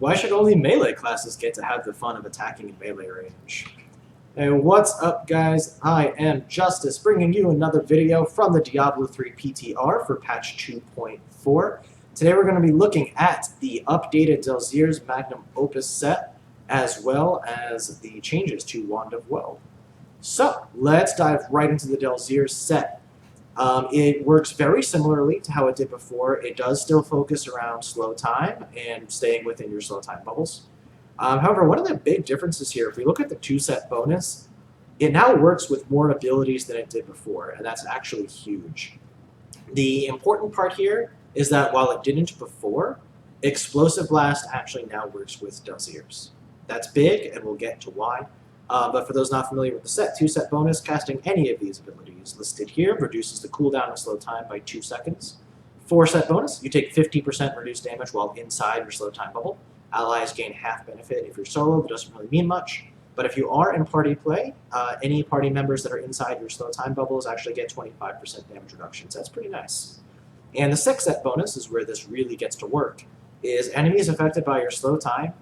Why should only melee classes get to have the fun of attacking in melee range? Hey, what's up guys? I am Justice, bringing you another video from the Diablo 3 PTR for patch 2.4. Today we're going to be looking at the updated Delsere's Magnum Opus set, as well as the changes to Wand of Woh. So, let's dive right into the Delsere set. It works very similarly to how it did before. It does still focus around slow time and staying within your slow time bubbles. However, one of the big differences here, if we look at the 2-set bonus, it now works with more abilities than it did before, and that's actually huge. The important part here is that while it didn't before, Explosive Blast actually now works with Delsere's. That's big, and we'll get to why. But for those not familiar with the set, 2-set bonus, casting any of these abilities listed here reduces the cooldown of slow time by 2 seconds. 4-set bonus, you take 50% reduced damage while inside your slow time bubble. Allies gain half benefit. If you're solo, that doesn't really mean much. But if you are in party play, any party members that are inside your slow time bubbles actually get 25% damage reductions. That's pretty nice. And the 6-set bonus is where this really gets to work, is enemies affected by your slow time.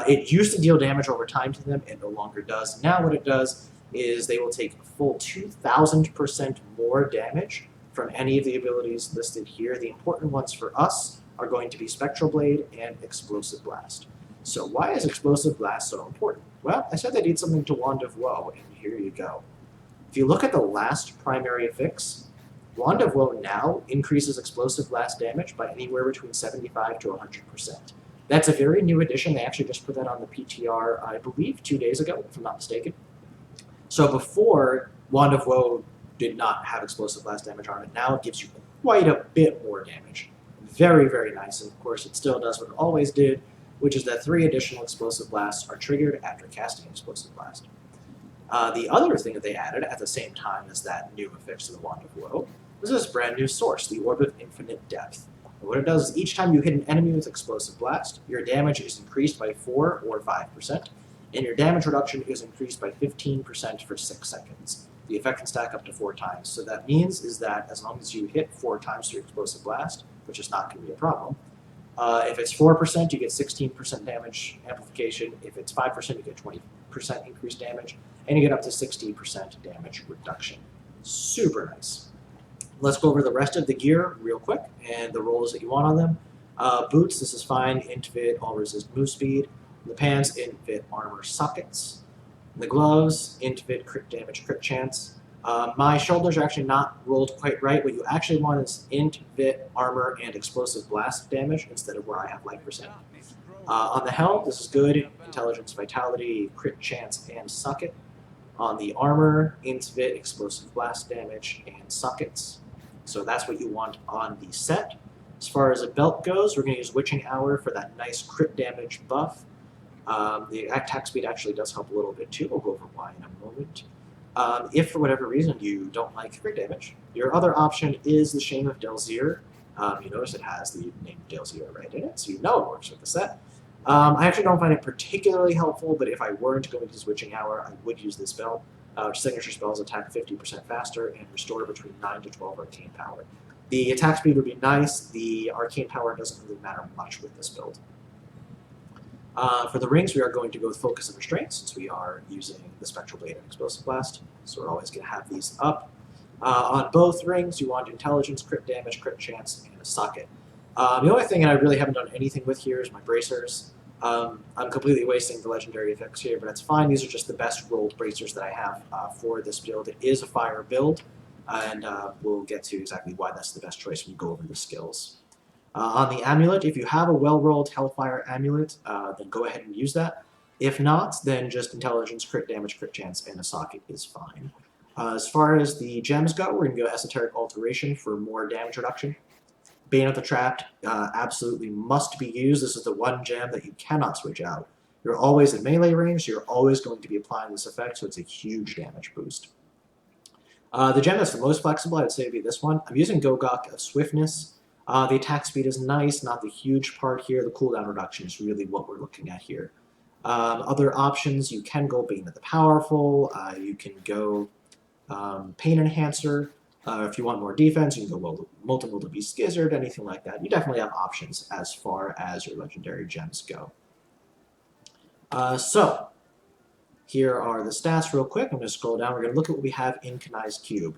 It used to deal damage over time to them, it no longer does. Now what it does is they will take a full 2,000% more damage from any of the abilities listed here. The important ones for us are going to be Spectral Blade and Explosive Blast. So why is Explosive Blast so important? Well, I said they did something to Wand of Woh, and here you go. If you look at the last primary fix, Wand of Woh now increases Explosive Blast damage by anywhere between 75 to 100%. That's a very new addition. They actually just put that on the PTR, I believe, 2 days ago, if I'm not mistaken. So before, Wand of Woh did not have Explosive Blast damage on it. Now it gives you quite a bit more damage. Very, very nice. And of course, it still does what it always did, which is that 3 additional Explosive Blasts are triggered after casting Explosive Blast. The other thing that they added at the same time as that new affix to the Wand of Woh was this brand new source, the Orb of Infinite Depth. And what it does is each time you hit an enemy with Explosive Blast, your damage is increased by 4 or 5%, and your damage reduction is increased by 15% for 6 seconds. The effect can stack up to 4 times. So that means is that as long as you hit 4 times through Explosive Blast, which is not going to be a problem, if it's 4%, you get 16% damage amplification. If it's 5%, you get 20% increased damage, and you get up to 60% damage reduction. Super nice. Let's go over the rest of the gear real quick and the rolls that you want on them. Boots, this is fine. Int fit, all resist move speed. The pants, int fit, armor sockets. The gloves, int fit, crit damage, crit chance. My shoulders are actually not rolled quite right. What you actually want is int, fit, armor, and explosive blast damage instead of where I have life percent. On the helm, this is good. Intelligence, vitality, crit chance, and socket. On the armor, int, fit, explosive blast damage, and sockets. So that's what you want on the set. As far as a belt goes, we're going to use Witching Hour for that nice crit damage buff. The attack speed actually does help a little bit too. We'll go over why in a moment. If for whatever reason you don't like crit damage, your other option is the Shame of Delsere. You notice it has the name Delsere right in it, so you know it works with the set. I actually don't find it particularly helpful, but if I weren't going to use Witching Hour, I would use this spell. Signature spells attack 50% faster and restore between 9 to 12 arcane power. The attack speed would be nice. The arcane power doesn't really matter much with this build. For the rings, we are going to go with Focus and Restraint, since we are using the Spectral Blade and Explosive Blast, so we're always going to have these up. On both rings, you want Intelligence, Crit Damage, Crit Chance, and a Socket. The only thing I really haven't done anything with here is my bracers. I'm completely wasting the legendary effects here, but that's fine. These are just the best rolled bracers that I have for this build. It is a fire build, and we'll get to exactly why that's the best choice when we go over the skills. On the amulet, if you have a well-rolled Hellfire amulet, then go ahead and use that. If not, then just Intelligence, Crit Damage, Crit Chance, and a Socket is fine. As far as the gems go, we're going to go Esoteric Alteration for more damage reduction. Bane of the Trapped absolutely must be used. This is the one gem that you cannot switch out. You're always in melee range, so you're always going to be applying this effect, so it's a huge damage boost. The gem that's the most flexible, I would say, would be this one. I'm using Gogok of Swiftness. The attack speed is nice, not the huge part here. The cooldown reduction is really what we're looking at here. Other options, you can go Bane of the Powerful. You can go Pain Enhancer. If you want more defense, you can go Multiple to be Skizzard, anything like that. You definitely have options as far as your legendary gems go. So, here are the stats real quick. I'm going to scroll down. We're going to look at what we have in Kanai's Cube.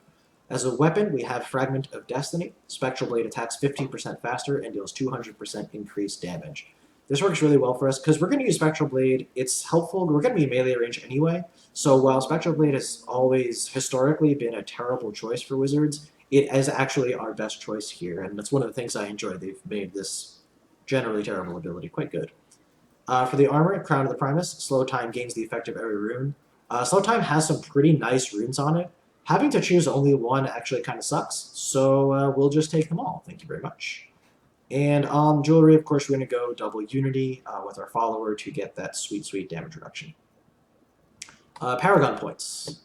As a weapon, we have Fragment of Destiny. Spectral Blade attacks 15% faster and deals 200% increased damage. This works really well for us because we're going to use Spectral Blade. It's helpful. We're going to be melee range anyway. So while Spectral Blade has always historically been a terrible choice for wizards, it is actually our best choice here. And that's one of the things I enjoy. They've made this generally terrible ability quite good. For the armor, Crown of the Primus, slow time gains the effect of every rune. Slow time has some pretty nice runes on it. Having to choose only one actually kind of sucks, so we'll just take them all. Thank you very much. And on jewelry, of course, we're going to go double Unity with our follower to get that sweet, sweet damage reduction. Paragon points.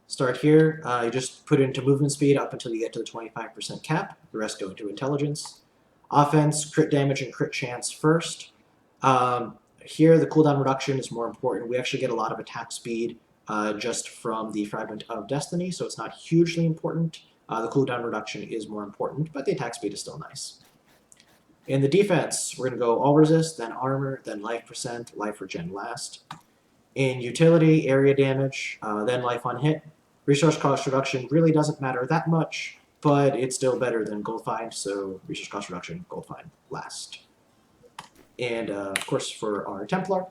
Start here. You just put it into movement speed up until you get to the 25% cap. The rest go into intelligence. Offense, crit damage, and crit chance first. Here, the cooldown reduction is more important. We actually get a lot of attack speed just from the Fragment of Destiny, so it's not hugely important. The cooldown reduction is more important, but the attack speed is still nice. In the defense, we're going to go all resist, then armor, then life percent, life regen last. In utility, area damage, then life on hit. Resource cost reduction really doesn't matter that much, but it's still better than gold find, so resource cost reduction, gold find last. And of course, for our Templar,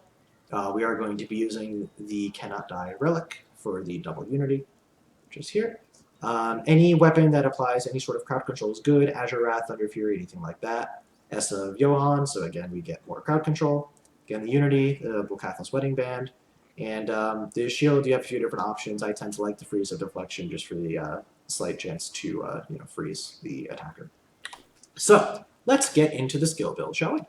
we are going to be using the Cannot Die Relic for the double Unity, which is here. Any weapon that applies any sort of crowd control is good. Azure Wrath, Thunder Fury, anything like that. S of Johann, so again, we get more crowd control. Again, the Unity, the Bulkathless Wedding Band. And the shield, you have a few different options. I tend to like the freeze of deflection just for the slight chance to freeze the attacker. So, let's get into the skill build, shall we?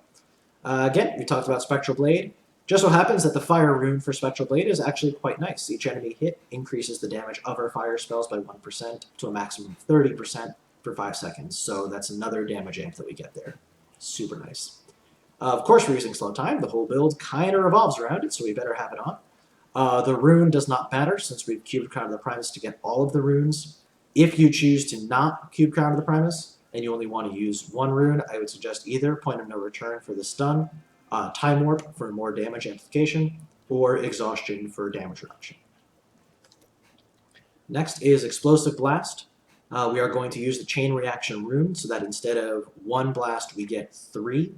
Again, we talked about Spectral Blade. Just so happens that the Fire rune for Spectral Blade is actually quite nice. Each enemy hit increases the damage of our fire spells by 1% to a maximum of 30% for 5 seconds. So that's another damage amp that we get there. Super nice. Of course, we're using slow time. The whole build kind of revolves around it, so we better have it on. The rune does not matter since we've cubed Crown of the Primus to get all of the runes. If you choose to not cube Crown of the Primus and you only want to use one rune, I would suggest either Point of No Return for the stun, Time Warp for more damage amplification, or Exhaustion for damage reduction. Next is Explosive Blast. We are going to use the Chain Reaction rune so that instead of 1 blast, we get 3.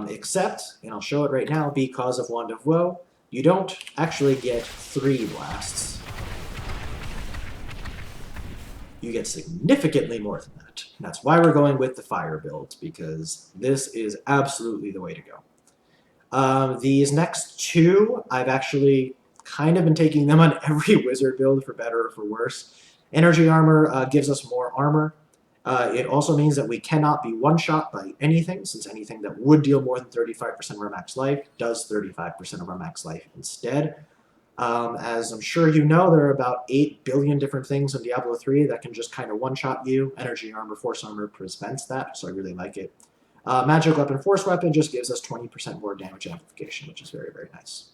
Except, and I'll show it right now, because of Wand of Woh, you don't actually get 3 blasts. You get significantly more than that. And that's why we're going with the Fire build, because this is absolutely the way to go. These next two, I've actually kind of been taking them on every wizard build for better or for worse. Energy Armor gives us more armor. It also means that we cannot be one-shot by anything, since anything that would deal more than 35% of our max life does 35% of our max life instead. As I'm sure you know, there are about 8 billion different things in Diablo 3 that can just kind of one-shot you. Energy Armor, Force Armor prevents that, so I really like it. Magic Weapon, Force Weapon just gives us 20% more damage amplification, which is very, very nice.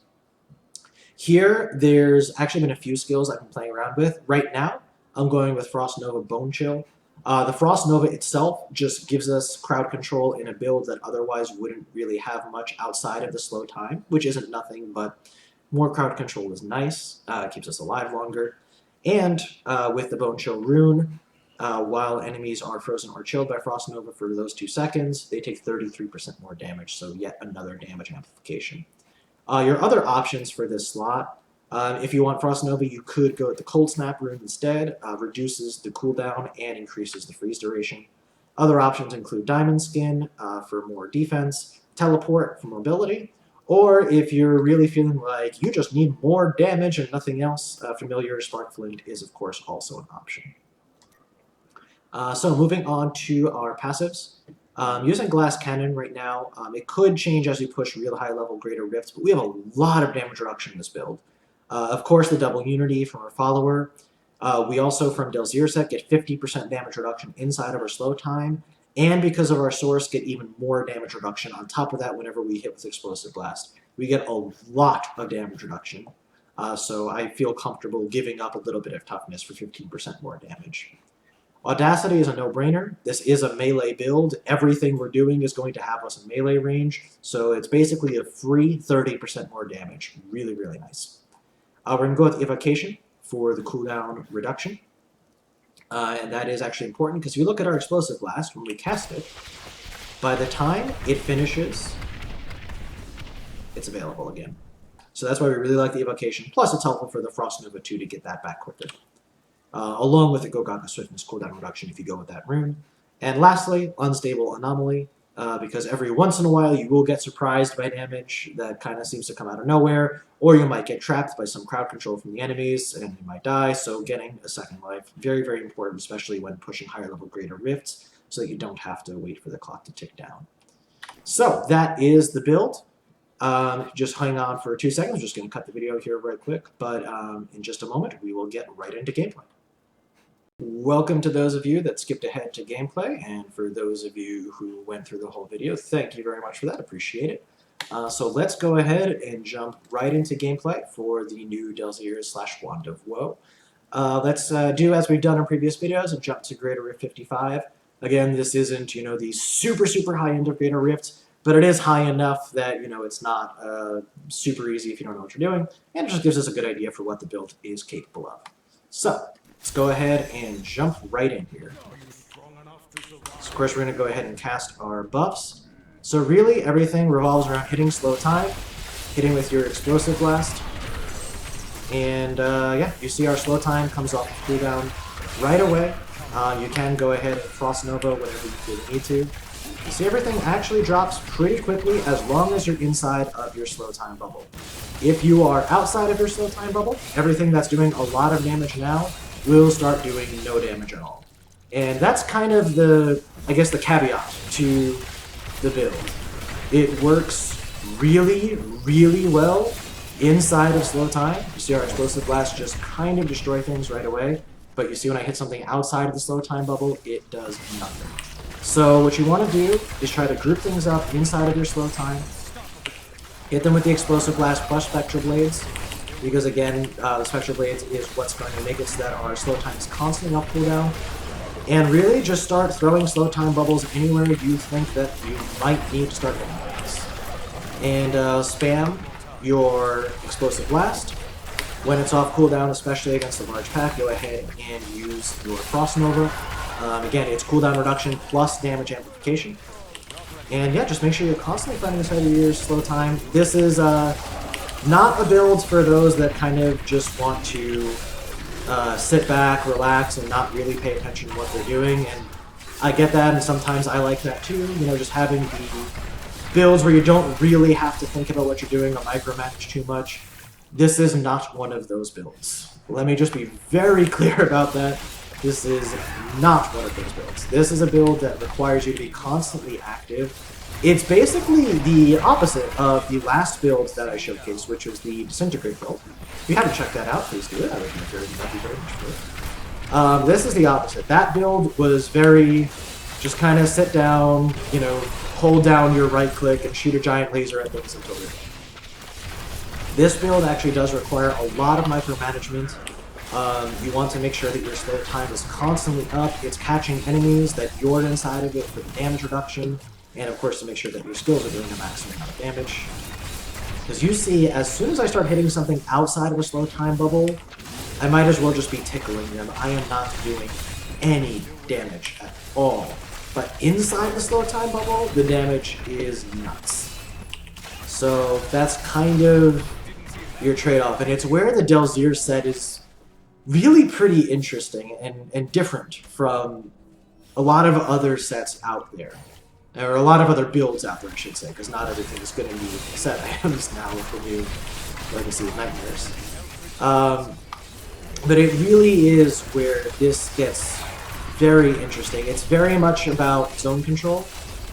Here, there's actually been a few skills I've been playing around with. Right now, I'm going with Frost Nova Bone Chill. The Frost Nova itself just gives us crowd control in a build that otherwise wouldn't really have much outside of the slow time, which isn't nothing, but more crowd control is nice, keeps us alive longer. And with the Bone Chill rune, while enemies are frozen or chilled by Frost Nova for those 2 seconds, they take 33% more damage, so yet another damage amplification. Your other options for this slot, if you want Frost Nova, you could go with the Cold Snap rune instead, reduces the cooldown and increases the freeze duration. Other options include Diamond Skin for more defense, Teleport for mobility, or if you're really feeling like you just need more damage and nothing else, Familiar Spark Flint is of course also an option. So moving on to our passives. Using Glass Cannon right now, it could change as we push real high level Greater Rifts, but we have a lot of damage reduction in this build. Of course, the double Unity from our follower. We also, from Delsere set, get 50% damage reduction inside of our slow time, and because of our source, get even more damage reduction on top of that whenever we hit with Explosive Blast. We get a lot of damage reduction, so I feel comfortable giving up a little bit of toughness for 15% more damage. Audacity is a no-brainer. This is a melee build. Everything we're doing is going to have us in melee range, so it's basically a free 30% more damage. Really, really nice. We're going to go with Evocation for the cooldown reduction. And that is actually important because if you look at our Explosive Blast, when we cast it, by the time it finishes, it's available again. So that's why we really like the Evocation. Plus, it's helpful for the Frost Nova too to get that back quicker. Along with the Gogaga Swiftness cooldown reduction if you go with that rune. And lastly, Unstable Anomaly, because every once in a while you will get surprised by damage that kind of seems to come out of nowhere, or you might get trapped by some crowd control from the enemies and you might die, so getting a second life, very, very important, especially when pushing higher level greater rifts, so that you don't have to wait for the clock to tick down. So that is the build. Just hang on for 2 seconds, I'm just going to cut the video here right quick, but in just a moment we will get right into gameplay. Welcome to those of you that skipped ahead to gameplay, and for those of you who went through the whole video, thank you very much for that, appreciate it. So let's go ahead and jump right into gameplay for the new Delsere / Wand of Woh. Let's do as we've done in previous videos and jump to Greater Rift 55. Again, this isn't, the super, super high end of Greater Rift, but it is high enough that, it's not super easy if you don't know what you're doing, and it just gives us a good idea for what the build is capable of. So, let's go ahead and jump right in here. So of course we're going to go ahead and cast our buffs. So really everything revolves around hitting slow time, hitting with your Explosive Blast, and yeah, you see our slow time comes off of cooldown right away. You can go ahead and Frost Nova whenever you feel the need to. You see everything actually drops pretty quickly as long as you're inside of your slow time bubble. If you are outside of your slow time bubble, everything that's doing a lot of damage now will start doing no damage at all. And that's kind of the, I guess, the caveat to the build. It works really, really well inside of slow time. You see our Explosive Blast just kind of destroy things right away, but you see when I hit something outside of the slow time bubble, it does nothing. So what you want to do is try to group things up inside of your slow time, hit them with the Explosive Blast plus Spectral Blades, because again, the Spectral Blades is what's going to make it so that our slow time is constantly off cooldown. And really just start throwing slow time bubbles anywhere you think that you might need to start hitting things. And spam your Explosive Blast. When it's off cooldown, especially against a large pack, go ahead and use your Frost Nova. Again, it's cooldown reduction plus damage amplification. And yeah, just make sure you're constantly fighting inside of your slow time. This is not a build for those that kind of just want to sit back, relax, and not really pay attention to what they're doing. And I get that, and sometimes I like that too. Just having the builds where you don't really have to think about what you're doing or micromanage too much. This is not one of those builds. Let me just be very clear about that. This is not one of those builds. This is a build that requires you to be constantly active. It's basically the opposite of the last build that I showcased, which was the Disintegrate build. If you haven't checked that out, please do it. I would be very much for it. This is the opposite. That build was very just kind of sit down, hold down your right click and shoot a giant laser at things until they're dead. This build actually does require a lot of micromanagement. You want to make sure that your slow time is constantly up. It's catching enemies, that you're inside of it for the damage reduction, and of course to make sure that your skills are doing the maximum amount of damage. Because you see, as soon as I start hitting something outside of a slow time bubble, I might as well just be tickling them. I am not doing any damage at all. But inside the slow time bubble, the damage is nuts. So that's kind of your trade-off, and it's where the Delsere set is really pretty interesting and different from a lot of other sets out there. Or a lot of other builds out there, I should say, because not everything is going to be set items now with the new Legacy of Nightmares. But it really is where this gets very interesting. It's very much about zone control.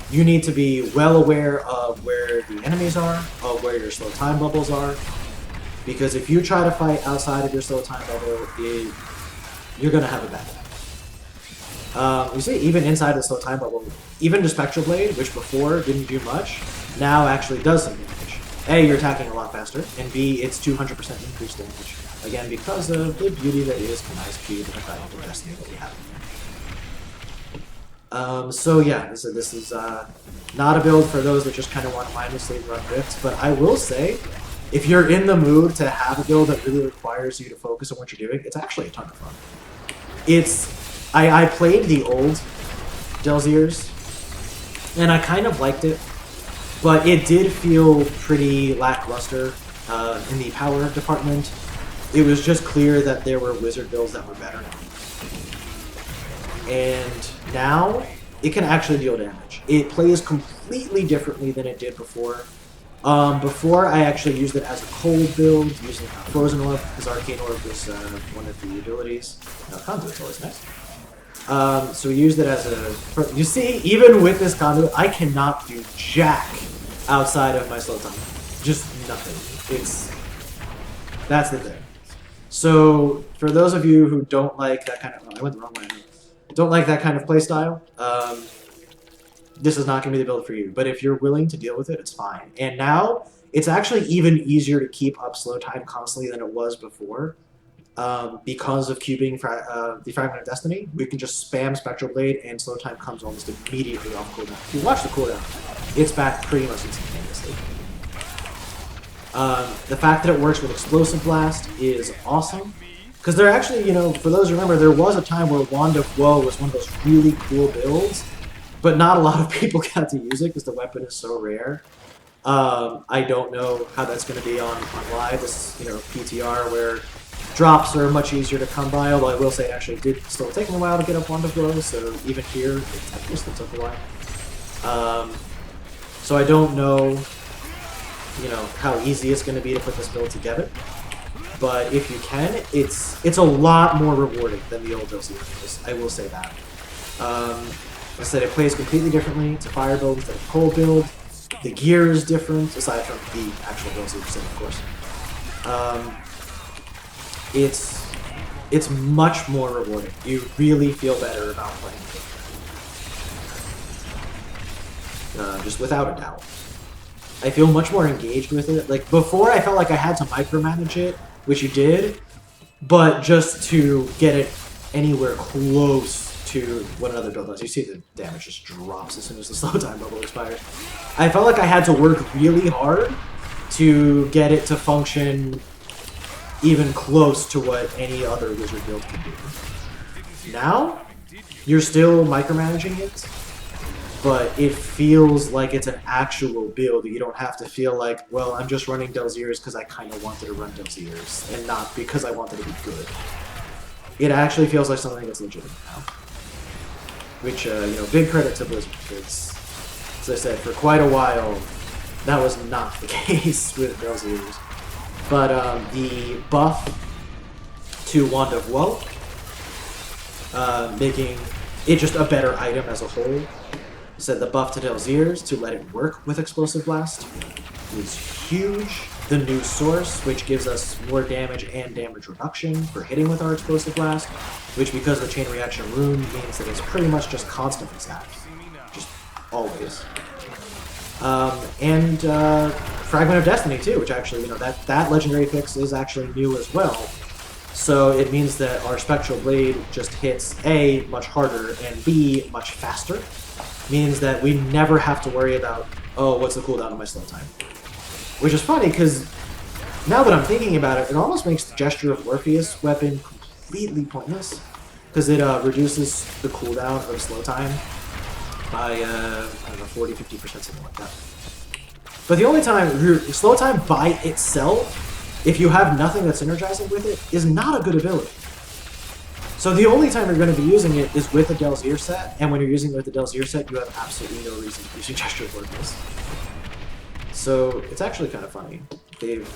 You need to be well aware of where the enemies are, of where your slow time bubbles are, because if you try to fight outside of your slow time bubble, you're going to have a bad time. You see, even inside the slow time bubble, even the Spectral Blade, which before didn't do much, now actually does some damage. A, you're attacking a lot faster, and B, it's 200% increased damage. Again, because of the beauty that is Kanai's Cube and the Paragon of Destiny that we have. So yeah, this is not a build for those that just kind of want to mindlessly run rifts, but I will say, if you're in the mood to have a build that really requires you to focus on what you're doing, it's actually a ton of fun. I played the old Delsere's, and I kind of liked it, but it did feel pretty lackluster in the power department. It was just clear that there were wizard builds that were better. And now, it can actually deal damage. It plays completely differently than it did before. Before, I actually used it as a cold build, using Frozen Orb, because Arcane Orb was one of the abilities. No, Conduit's always nice. So we used it as a... You see, even with this Conduit, I cannot do jack outside of my slow time. Just nothing. That's the thing. So, for those of you who don't like that kind of... Oh, I went the wrong way. Don't like that kind of playstyle, this is not going to be the build for you. But if you're willing to deal with it, it's fine. And now, it's actually even easier to keep up slow time constantly than it was before. Because of cubing the Fragment of Destiny, we can just spam Spectral Blade and slow time comes almost immediately off cooldown. If you watch the cooldown, it's back pretty much instantaneously. The fact that it works with Explosive Blast is awesome. Because there actually, you know, for those who remember, there was a time where Wand of Woh was one of those really cool builds, but not a lot of people got to use it because the weapon is so rare. I don't know how that's going to be on live. This, you know, PTR where drops are much easier to come by, although I will say it actually did still take me a while to get up Wand of Woh, so even here, it technically still took a while. So I don't know, you know, how easy it's going to be to put this build together. But if you can, it's a lot more rewarding than the old Delsere is. I will say that. Like I said, it plays completely differently. It's a fire build instead of a cold build. The gear is different, aside from the actual Delsere set, of course. It's much more rewarding. You really feel better about playing it. Just without a doubt. I feel much more engaged with it. Like, before I felt like I had to micromanage it, which you did, but just to get it anywhere close to what another build does. You see the damage just drops as soon as the slow time bubble expires. I felt like I had to work really hard to get it to function even close to what any other wizard build can do. Now, you're still micromanaging it, but it feels like it's an actual build. You don't have to feel like, well, I'm just running Delsere's because I kind of wanted to run Delsere's, and not because I wanted to be good. It actually feels like something that's legitimate now. Which, you know, big credit to Blizzard, because, as I said, for quite a while, that was not the case with Delsere's. But the buff to Wand of Woh, making it just a better item as a whole. Said the buff to Delsere's to let it work with Explosive Blast is huge. The new source, which gives us more damage and damage reduction for hitting with our Explosive Blast, which because of the chain reaction rune means that it's pretty much just constant attack. Just always. And Fragment of Destiny too, which actually, you know, that legendary fix is actually new as well. So it means that our Spectral Blade just hits A, much harder, and B, much faster. Means that we never have to worry about, oh, what's the cooldown of my slow time? Which is funny, because now that I'm thinking about it, it almost makes the Gesture of Orpheus weapon completely pointless. Because it reduces the cooldown of slow time by, I don't know, 40-50%, something like that. But the only time, slow time by itself, if you have nothing that's synergizing with it, is not a good ability. So the only time you're going to be using it is with a Delsere set, and when you're using it with the Delsere set, you have absolutely no reason to use your Gesture of Orpheus. So it's actually kind of funny. They've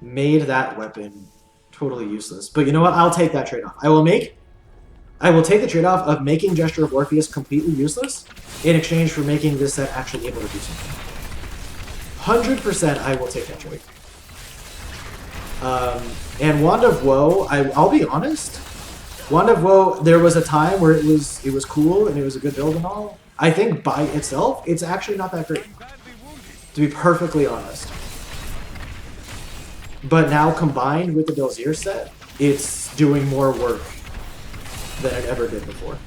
made that weapon totally useless. But you know what? I'll take that trade-off. I will take the trade-off of making Gesture of Orpheus completely useless in exchange for making this set actually able to do something. 100% I will take that trade. And Wand of Woh, I'll be honest, Wand of Woh, there was a time where it was cool and it was a good build and all. I think by itself, it's actually not that great, to be perfectly honest. But now combined with the Delsere set, it's doing more work than it ever did before.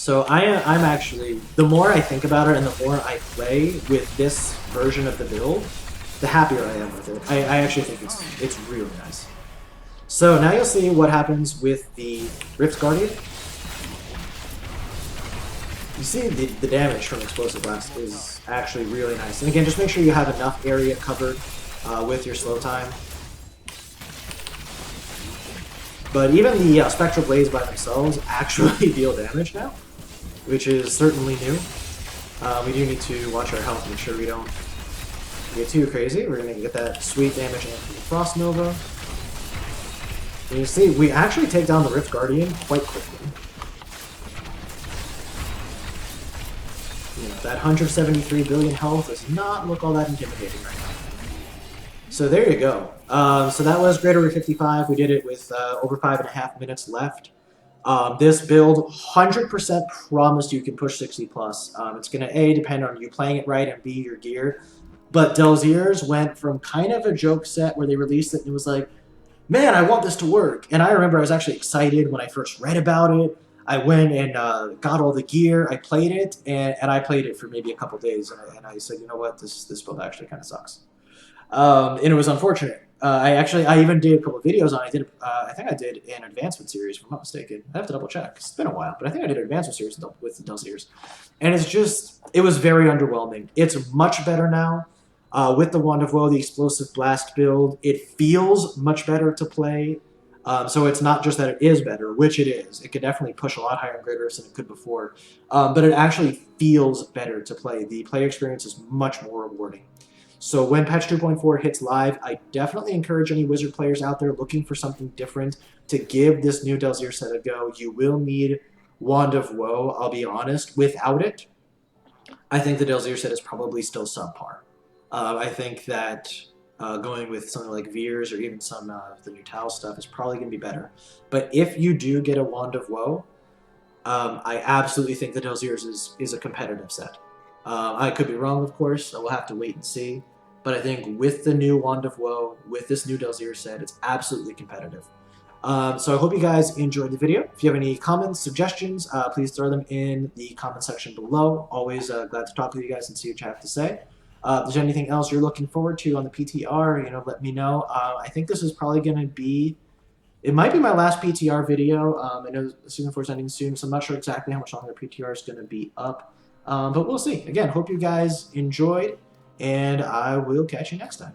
So I'm actually, the more I think about it and the more I play with this version of the build, the happier I am with it. I actually think it's really nice. So now you'll see what happens with the Rift Guardian. You see the damage from Explosive Blast is actually really nice. And again, just make sure you have enough area covered with your slow time. But even the Spectral Blades by themselves actually deal damage now, which is certainly new. We do need to watch our health, make sure we don't get too crazy. We're going to get that sweet damage in from the Frost Nova. And you see, we actually take down the Rift Guardian quite quickly. You know, that 173 billion health does not look all that intimidating right now. So there you go. So that was Greater Root 55. We did it with over 5.5 minutes left. This build 100% promised you can push 60 plus. It's going to A, depend on you playing it right, and B, your gear. But Delsere's went from kind of a joke set where they released it and it was like, man, I want this to work. And I remember I was actually excited when I first read about it. I went and got all the gear, I played it, and I played it for maybe a couple days, and I said, you know what, this build actually kind of sucks. And it was unfortunate. I even did a couple of videos on it. I think I did an advancement series, if I'm not mistaken. I have to double check. It's been a while, but I think I did an advancement series with the Delsere's. And it was very underwhelming. It's much better now. With the Wand of Woh, the Explosive Blast build, it feels much better to play. So it's not just that it is better, which it is. It could definitely push a lot higher in Greater Rifts than it could before. But it actually feels better to play. The player experience is much more rewarding. So when patch 2.4 hits live, I definitely encourage any Wizard players out there looking for something different to give this new Delsere set a go. You will need Wand of Woh, I'll be honest. Without it, I think the Delsere set is probably still subpar. I think that going with something like Veers or even some of the new Tau stuff is probably going to be better. But if you do get a Wand of Woh, I absolutely think the Delsere's is a competitive set. I could be wrong, of course, so we'll have to wait and see. But I think with the new Wand of Woh, with this new Delsere set, it's absolutely competitive. So I hope you guys enjoyed the video. If you have any comments, suggestions, please throw them in the comment section below. Always glad to talk with you guys and see what you have to say. If there's anything else you're looking forward to on the PTR, let me know. I think this is probably going to be, it might be my last PTR video. I know Season 4 is ending soon, so I'm not sure exactly how much longer PTR is going to be up. But we'll see. Again, hope you guys enjoyed, and I will catch you next time.